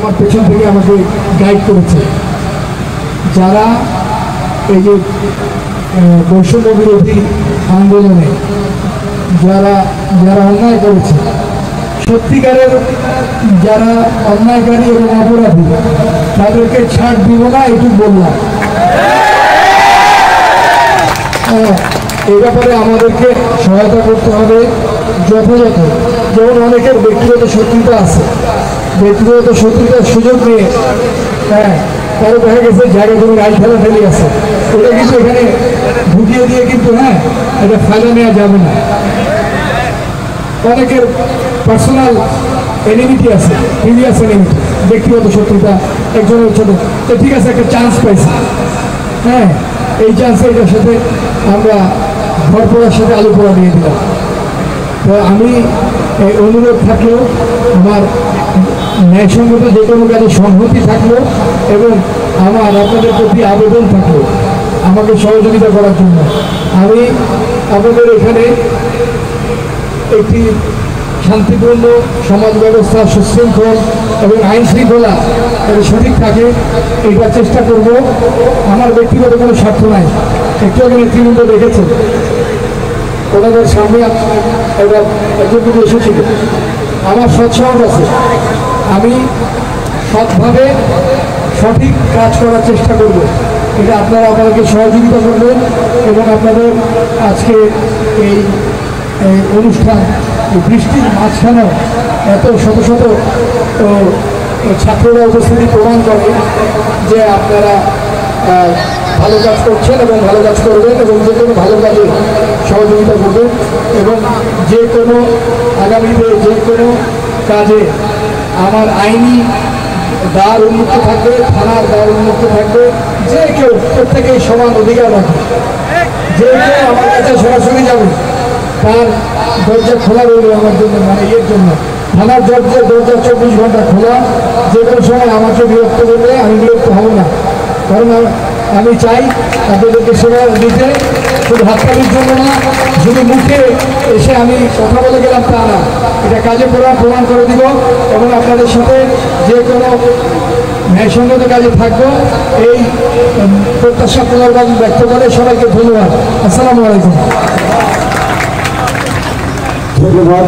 আমার পেছন থেকে আমাকে গাইড করেছে। যারা এই যে বৈষম্য বিরোধী আন্দোলনে যারা যারা অন্যায় করেছে, সত্যিকারের যারা অন্যায়কারী এবং অপরাধী, তাদেরকে ছাড় দিব না, এটুকু বললাম। এই ব্যাপারে আমাদেরকে সহায়তা করতে হবে যথাযথ। যেমন অনেকের ব্যক্তিগত শত্রুতা আছে, ব্যক্তিগত শত্রুতার সুযোগ নিয়ে কারো দেখা গেছে জায়গা কোনো গাড়ি ফেলে আছে, এটা কিন্তু এখানে ঢুকিয়ে দিয়ে কিন্তু এটা ফায়দা নেওয়া যাবে না। অনেকের পার্সোনাল এনিমিটি আছে, প্রিভিয়াস এনিমিটি, ব্যক্তিগত শত্রুতা একজনের ছোট, তো ঠিক আছে, একটা চান্স পাইছি, এই চান্সে এটার সাথে আমরা ঘর পড়ার সাথে আলু পোড়া দিয়ে দিলাম। তো আমি অনুরোধ থাকলেও, আমার ন্যায়সঙ্গত যে কোনো কাজে সংহতি থাকলো এবং আমার আপনাদের প্রতি আবেদন থাকলো আমাকে সহযোগিতা করার জন্য। আমি আপনাদের এখানে একটি শান্তিপূর্ণ সমাজ ব্যবস্থা, সুশৃঙ্খল এবং আইন শৃঙ্খলা সঠিক থাকে, এটা চেষ্টা করব। আমার ব্যক্তিগত কোনো স্বার্থ নাই। একটু আগে নেতৃবৃন্দ দেখেছেন, ওনাদের সামনে একজন কিন্তু এসেছিল। আমার সৎসাহস আছে, আমি সৎভাবে সঠিক কাজ করার চেষ্টা করব। এটা আপনারা আমাদেরকে সহযোগিতা করবেন এবং আপনাদের আজকে এই অনুষ্ঠান বৃষ্টির মাঝখানেও এত শত শত ছাত্ররা উপস্থিতি প্রমাণ করে যে আপনারা ভালো কাজ করছেন এবং ভালো কাজ করবেন এবং যে কোনো ভালো কাজে সহযোগিতা করবেন এবং যে কোনো আগামীতে যে কোনো কাজে আমার আইনি দ্বার উন্মুক্ত থাকবে, থানার দ্বার উন্মুক্ত থাকবে। যে কেউ প্রত্যেকেই সমান অধিকার রাখবে। যে কেউ আমার কাছে সরাসরি যাবে, তার দরজা খোলা রইল আমার জন্য, মানে এর জন্য থানার দরজা 24 ঘন্টা খোলা। যে কোনো সময় আমাকে বিরক্ত করলে আমি বিরক্ত হব না, কারণ আমি চাই আপনাদেরকে সেবা দিতে, শুধু হাততালির জন্য না, শুধু মুখে এসে আমি কথা বলে গেলাম তা না, এটা কাজে প্রমাণ করে দিব এবং আপনাদের সাথে যে কোনো ন্যায়সঙ্গত কাজে থাকবো, এই প্রত্যাশা পুনর্বাদ ব্যক্ত করে সবাইকে ধন্যবাদ। আসসালামু আলাইকুম। ধন্যবাদ।